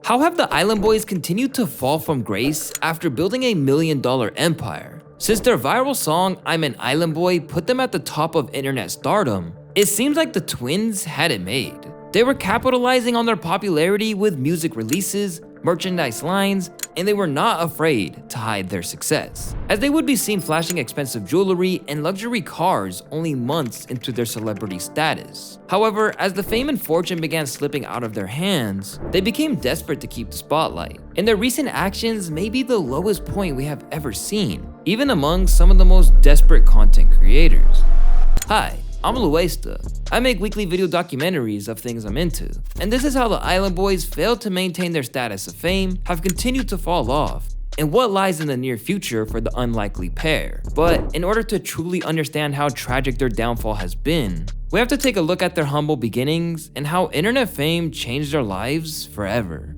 How have the Island Boys continued to fall from grace after building a $1 million empire? Since their viral song, I'm an Island Boy, put them at the top of internet stardom, it seems like the twins had it made. They were capitalizing on their popularity with music releases, merchandise lines, and they were not afraid to hide their success, as they would be seen flashing expensive jewelry and luxury cars only months into their celebrity status. However, as the fame and fortune began slipping out of their hands, they became desperate to keep the spotlight, and their recent actions may be the lowest point we have ever seen, even among some of the most desperate content creators. Hi, I'm Louaista. I make weekly video documentaries of things I'm into, and this is how the Island Boys failed to maintain their status of fame, have continued to fall off, and what lies in the near future for the unlikely pair. But in order to truly understand how tragic their downfall has been, we have to take a look at their humble beginnings and how internet fame changed their lives forever.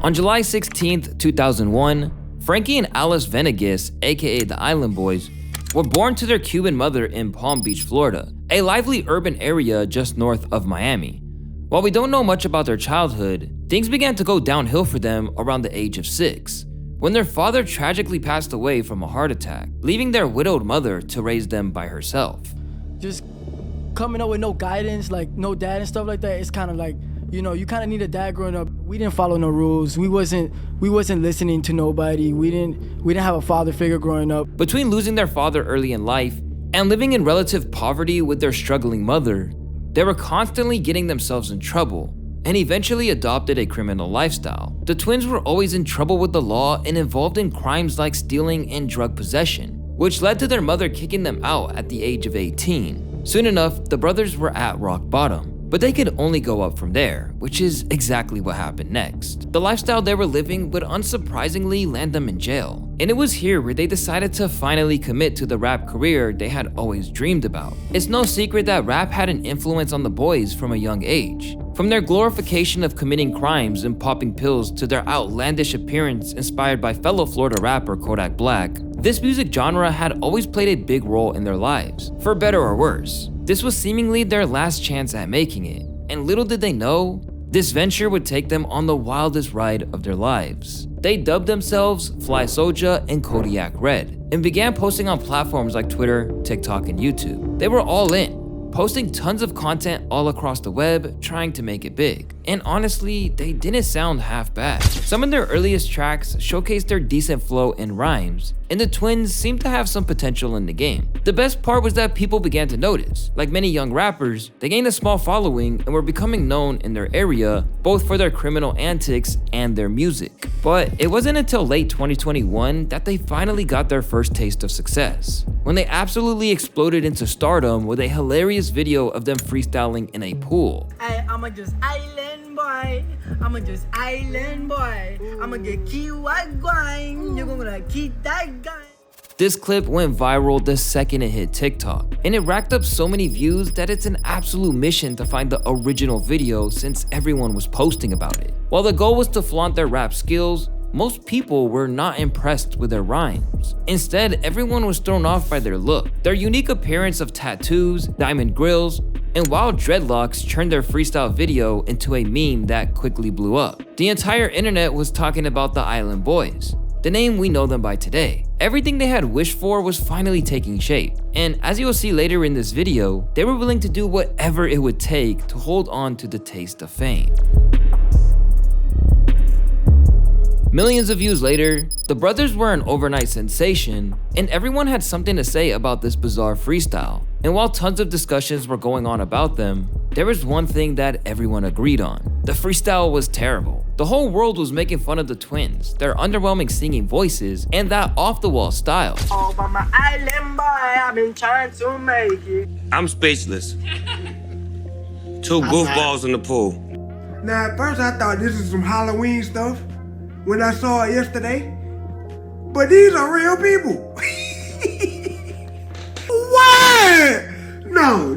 On July 16th, 2001, Frankie and Alice Venegas, aka the Island Boys, were born to their Cuban mother in Palm Beach, Florida, a lively urban area just north of Miami. While we don't know much about their childhood, things began to go downhill for them around the age of 6, when their father tragically passed away from a heart attack, leaving their widowed mother to raise them by herself. Just coming up with no guidance, like no dad and stuff like that, it's kind of like, you know, you kind of need a dad growing up. We didn't follow no rules. We wasn't listening to nobody. We didn't have a father figure growing up. Between losing their father early in life and living in relative poverty with their struggling mother, they were constantly getting themselves in trouble and eventually adopted a criminal lifestyle. The twins were always in trouble with the law and involved in crimes like stealing and drug possession, which led to their mother kicking them out at the age of 18. Soon enough, the brothers were at rock bottom. But they could only go up from there, which is exactly what happened next. The lifestyle they were living would unsurprisingly land them in jail. And it was here where they decided to finally commit to the rap career they had always dreamed about. It's no secret that rap had an influence on the boys from a young age. From their glorification of committing crimes and popping pills to their outlandish appearance inspired by fellow Florida rapper Kodak Black, this music genre had always played a big role in their lives, for better or worse. This was seemingly their last chance at making it, and little did they know, this venture would take them on the wildest ride of their lives. They dubbed themselves Fly Soulja and Kodiak Red, and began posting on platforms like Twitter, TikTok, and YouTube. They were all in, posting tons of content all across the web, trying to make it big. And honestly, they didn't sound half bad. Some of their earliest tracks showcased their decent flow and rhymes, and the twins seemed to have some potential in the game. The best part was that people began to notice. Like many young rappers, they gained a small following and were becoming known in their area, both for their criminal antics and their music. But it wasn't until late 2021 that they finally got their first taste of success, when they absolutely exploded into stardom with a hilarious video of them freestyling in a pool. I'm just island boy. I'm just island boy. I'ma get key white going. You're gonna keep that gun. This clip went viral the second it hit TikTok, and it racked up so many views that it's an absolute mission to find the original video since everyone was posting about it. While the goal was to flaunt their rap skills, most people were not impressed with their rhymes. Instead, everyone was thrown off by their look. Their unique appearance of tattoos, diamond grills, and wild dreadlocks turned their freestyle video into a meme that quickly blew up. The entire internet was talking about the Island Boys, the name we know them by today. Everything they had wished for was finally taking shape, and as you will see later in this video, they were willing to do whatever it would take to hold on to the taste of fame. Millions of views later, the brothers were an overnight sensation, and everyone had something to say about this bizarre freestyle. And while tons of discussions were going on about them, there was one thing that everyone agreed on. The freestyle was terrible. The whole world was making fun of the twins, their underwhelming singing voices, and that off-the-wall style. Oh, but my island boy, I've been trying to make it. I'm speechless. Two goofballs in the pool. Now, at first I thought this is some Halloween stuff when I saw it yesterday, but these are real people. What? No.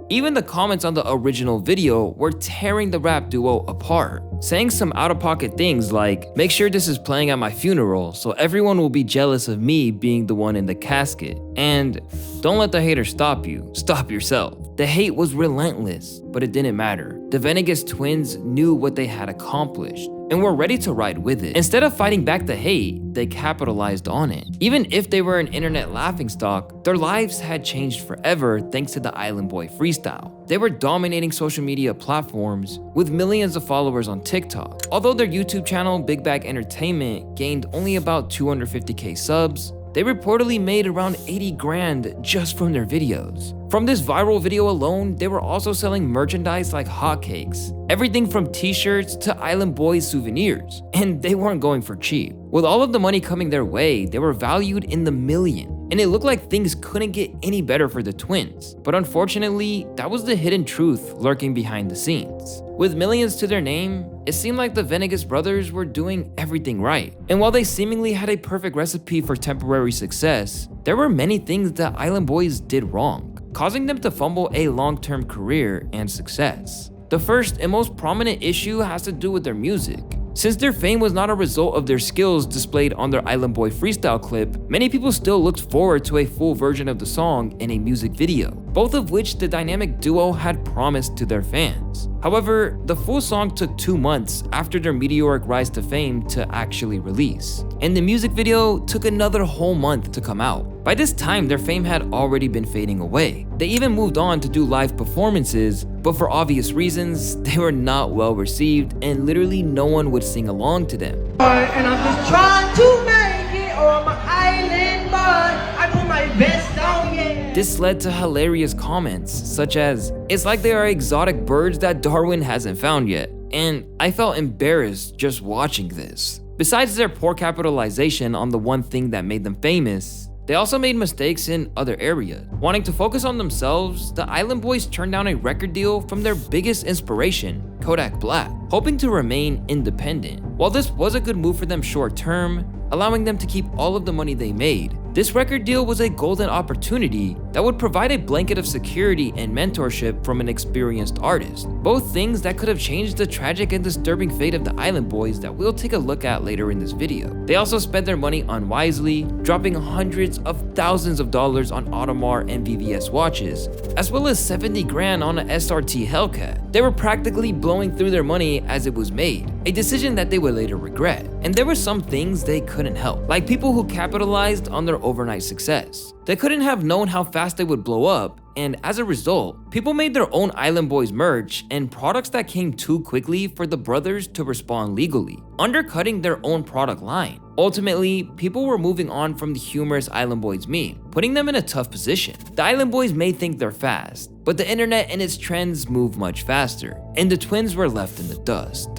Even the comments on the original video were tearing the rap duo apart, saying some out-of-pocket things like, "Make sure this is playing at my funeral so everyone will be jealous of me being the one in the casket," and "Don't let the haters stop you, stop yourself." The hate was relentless, but it didn't matter. The Venegas twins knew what they had accomplished and were ready to ride with it. Instead of fighting back the hate, they capitalized on it. Even if they were an internet laughingstock, their lives had changed forever thanks to the Island Boy freestyle. They were dominating social media platforms with millions of followers on TikTok. Although their YouTube channel, Big Bag Entertainment, gained only about 250k subs, they reportedly made around 80 grand just from their videos. From this viral video alone, they were also selling merchandise like hotcakes. Everything from t-shirts to Island Boys souvenirs. And they weren't going for cheap. With all of the money coming their way, they were valued in the millions. And it looked like things couldn't get any better for the twins. But unfortunately, that was the hidden truth lurking behind the scenes. With millions to their name, it seemed like the Venegas brothers were doing everything right. And while they seemingly had a perfect recipe for temporary success, there were many things that Island Boys did wrong, causing them to fumble a long-term career and success. The first and most prominent issue has to do with their music. Since their fame was not a result of their skills displayed on their Island Boy freestyle clip, many people still looked forward to a full version of the song in a music video, both of which the dynamic duo had promised to their fans. However, the full song took 2 months after their meteoric rise to fame to actually release, and the music video took another whole month to come out. By this time, their fame had already been fading away. They even moved on to do live performances, but for obvious reasons, they were not well received and literally no one would sing along to them. And I'm just trying to make it on my island, but I put my best down, yeah. This led to hilarious comments such as, "It's like they are exotic birds that Darwin hasn't found yet," and I felt embarrassed just watching this. Besides their poor capitalization on the one thing that made them famous, they also made mistakes in other areas. Wanting to focus on themselves, the Island Boys turned down a record deal from their biggest inspiration, Kodak Black, hoping to remain independent. While this was a good move for them short term, allowing them to keep all of the money they made, this record deal was a golden opportunity that would provide a blanket of security and mentorship from an experienced artist. Both things that could have changed the tragic and disturbing fate of the Island Boys that we'll take a look at later in this video. They also spent their money unwisely, dropping hundreds of thousands of dollars on Audemars and VVS watches, as well as 70 grand on an SRT Hellcat. They were practically blowing through their money as it was made, a decision that they would later regret. And there were some things they couldn't help, like people who capitalized on their overnight success. They couldn't have known how fast they would blow up, and as a result, people made their own Island Boys merch and products that came too quickly for the brothers to respond legally, undercutting their own product line. Ultimately, people were moving on from the humorous Island Boys meme, putting them in a tough position. The Island Boys may think they're fast, but the internet and its trends move much faster, and the twins were left in the dust.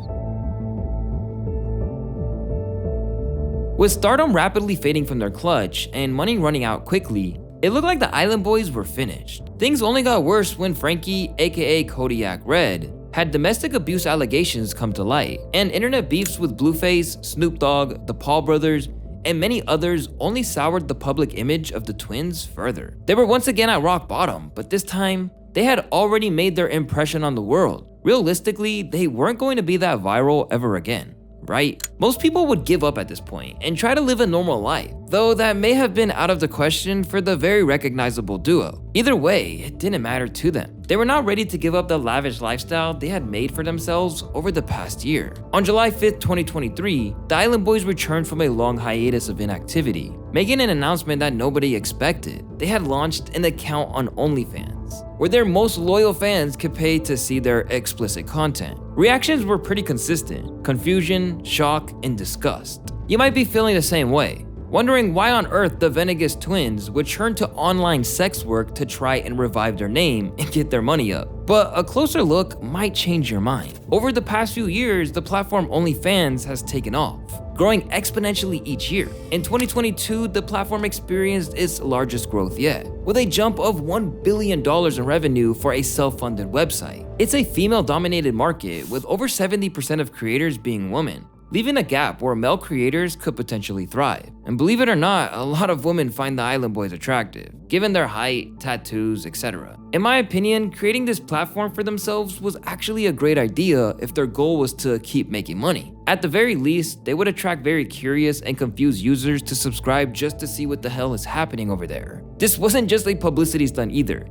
With stardom rapidly fading from their clutch and money running out quickly, it looked like the Island Boys were finished. Things only got worse when Frankie, aka Kodiak Red, had domestic abuse allegations come to light, and internet beefs with Blueface, Snoop Dogg, the Paul brothers, and many others only soured the public image of the twins further. They were once again at rock bottom, but this time, they had already made their impression on the world. Realistically, they weren't going to be that viral ever again, right? Most people would give up at this point and try to live a normal life, though that may have been out of the question for the very recognizable duo. Either way, it didn't matter to them. They were not ready to give up the lavish lifestyle they had made for themselves over the past year. On July 5th, 2023, the Island Boys returned from a long hiatus of inactivity, making an announcement that nobody expected. They had launched an account on OnlyFans, where their most loyal fans could pay to see their explicit content. Reactions were pretty consistent: confusion, shock, and disgust. You might be feeling the same way, wondering why on earth the Venegas twins would turn to online sex work to try and revive their name and get their money up. But a closer look might change your mind. Over the past few years, the platform OnlyFans has taken off, growing exponentially each year. In 2022, the platform experienced its largest growth yet, with a jump of $1 billion in revenue for a self-funded website. It's a female-dominated market, with over 70% of creators being women, leaving a gap where male creators could potentially thrive. And believe it or not, a lot of women find the Island Boys attractive, given their height, tattoos, etc. In my opinion, creating this platform for themselves was actually a great idea if their goal was to keep making money. At the very least, they would attract very curious and confused users to subscribe just to see what the hell is happening over there. This wasn't just a publicity stunt either.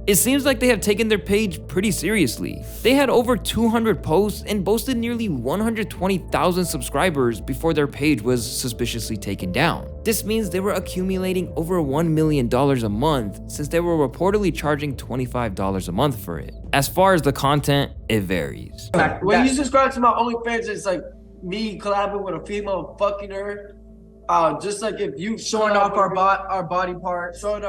It seems like they have taken their page pretty seriously. They had over 200 posts and boasted nearly 120,000 subscribers before their page was suspiciously taken down. This means they were accumulating over $1 million a month since they were reportedly charging $25 a month for it. As far as the content, it varies. When you subscribe to my OnlyFans, it's like me collabing with a female, fucking her. Just like if you showing off our body parts, showing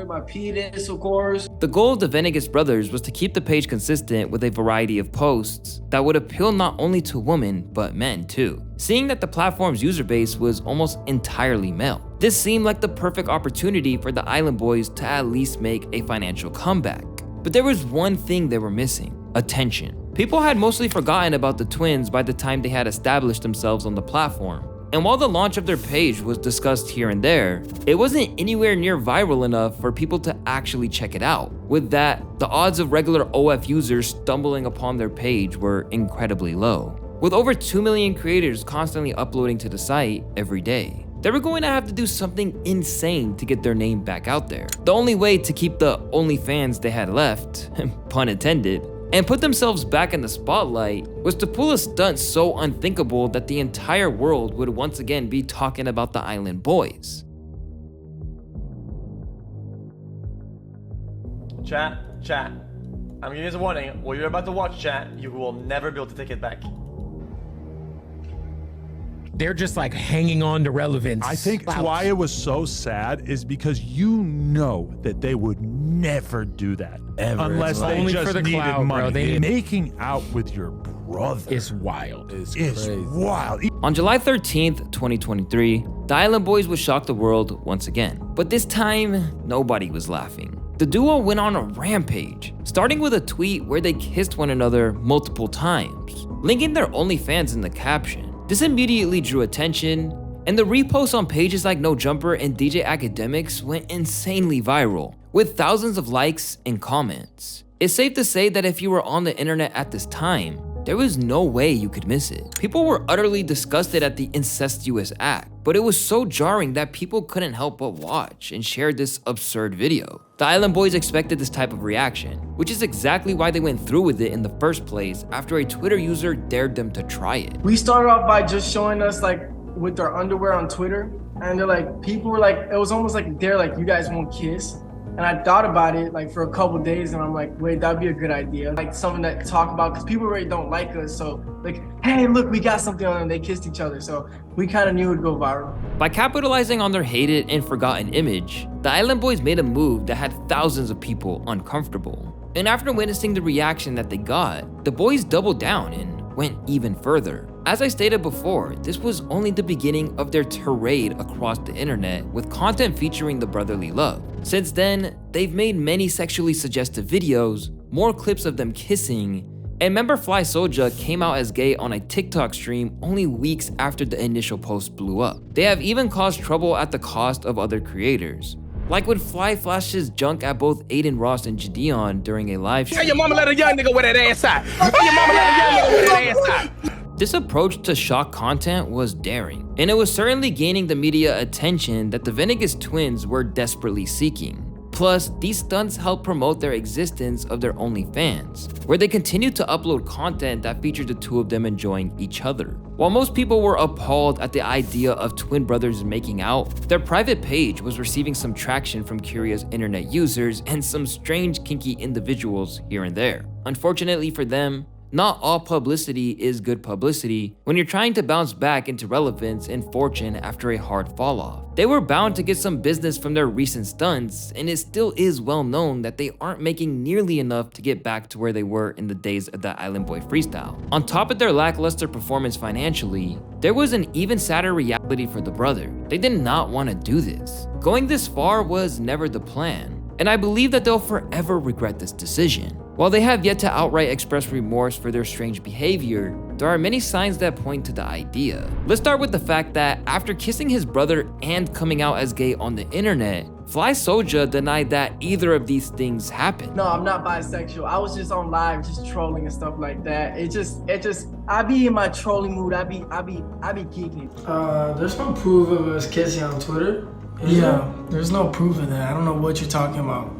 my penis, of course. The goal of the Venegas brothers was to keep the page consistent with a variety of posts that would appeal not only to women, but men too. Seeing that the platform's user base was almost entirely male, this seemed like the perfect opportunity for the Island Boys to at least make a financial comeback. But there was one thing they were missing: attention. People had mostly forgotten about the twins by the time they had established themselves on the platform. And while the launch of their page was discussed here and there, it wasn't anywhere near viral enough for people to actually check it out. With that, the odds of regular OF users stumbling upon their page were incredibly low. With over 2 million creators constantly uploading to the site every day, they were going to have to do something insane to get their name back out there. The only way to keep the OnlyFans they had left, pun intended, and put themselves back in the spotlight was to pull a stunt so unthinkable that the entire world would once again be talking about the Island Boys. Chat. I'm giving you a warning. What you're about to watch, chat, you will never be able to take it back. They're just like hanging on to relevance. I think why it was so sad is because you know that they would never do that ever, unless they only just for the needed clout, money. bro. Making out with your brother is wild. It's wild. On July 13th, 2023, the Island Boys would shock the world once again. But this time, nobody was laughing. The duo went on a rampage, starting with a tweet where they kissed one another multiple times, linking their OnlyFans in the caption. This immediately drew attention, and the reposts on pages like No Jumper and DJ Academics went insanely viral, with thousands of likes and comments. It's safe to say that if you were on the internet at this time, there was no way you could miss it. People were utterly disgusted at the incestuous act, but it was so jarring that people couldn't help but watch and share this absurd video. The Island Boys expected this type of reaction, which is exactly why they went through with it in the first place after a Twitter user dared them to try it. We started off by just showing us like with their underwear on Twitter, and they're like, people were like, it was almost like they're like, you guys won't kiss. And I thought about it like for a couple days, and I'm like, wait, that'd be a good idea. Like something to talk about, because people really don't like us. So like, hey, look, we got something on them. They kissed each other. So we kind of knew it would go viral. By capitalizing on their hated and forgotten image, the Island Boys made a move that had thousands of people uncomfortable. And after witnessing the reaction that they got, the boys doubled down and went even further. As I stated before, this was only the beginning of their tirade across the internet with content featuring the brotherly love. Since then, they've made many sexually suggestive videos, more clips of them kissing, and member Fly Soulja came out as gay on a TikTok stream only weeks after the initial post blew up. They have even caused trouble at the cost of other creators, like when Fly flashed his junk at both Aiden Ross and Gideon during a live stream. Hey, your mama let a young nigga wear that ass out. Hey, your mama let a young nigga wear that ass out. This approach to shock content was daring, and it was certainly gaining the media attention that the Venegas twins were desperately seeking. Plus, these stunts helped promote their existence of their OnlyFans, where they continued to upload content that featured the two of them enjoying each other. While most people were appalled at the idea of twin brothers making out, their private page was receiving some traction from curious internet users and some strange kinky individuals here and there. Unfortunately for them, not all publicity is good publicity when you're trying to bounce back into relevance and fortune after a hard fall off. They were bound to get some business from their recent stunts, and it still is well known that they aren't making nearly enough to get back to where they were in the days of the Island Boy freestyle. On top of their lackluster performance financially, there was an even sadder reality for the brother. They did not want to do this. Going this far was never the plan, and I believe that they'll forever regret this decision. While they have yet to outright express remorse for their strange behavior, there are many signs that point to the idea. Let's start with the fact that after kissing his brother and coming out as gay on the internet, Fly Soulja denied that either of these things happened. No, I'm not bisexual. I was just on live, just trolling and stuff like that. I be in my trolling mood. I be geeking. There's no proof of us kissing on Twitter. Yeah, there's no proof of that. I don't know what you're talking about.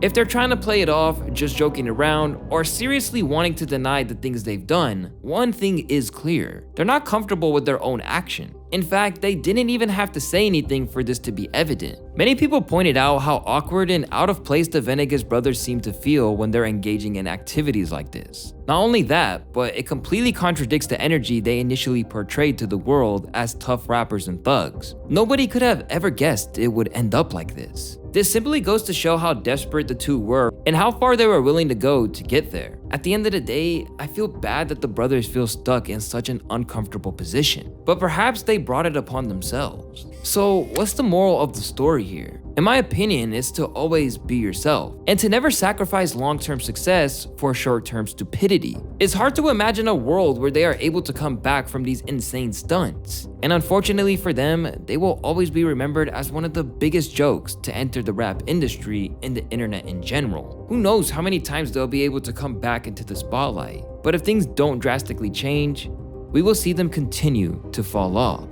If they're trying to play it off, just joking around, or seriously wanting to deny the things they've done, one thing is clear. They're not comfortable with their own action. In fact, they didn't even have to say anything for this to be evident. Many people pointed out how awkward and out of place the Venegas brothers seem to feel when they're engaging in activities like this. Not only that, but it completely contradicts the energy they initially portrayed to the world as tough rappers and thugs. Nobody could have ever guessed it would end up like this. This simply goes to show how desperate the two were and how far they were willing to go to get there. At the end of the day, I feel bad that the brothers feel stuck in such an uncomfortable position, but perhaps they brought it upon themselves. So what's the moral of the story here? In my opinion, it's to always be yourself and to never sacrifice long-term success for short-term stupidity. It's hard to imagine a world where they are able to come back from these insane stunts. And unfortunately for them, they will always be remembered as one of the biggest jokes to enter the rap industry and the internet in general. Who knows how many times they'll be able to come back into the spotlight. But if things don't drastically change, we will see them continue to fall off.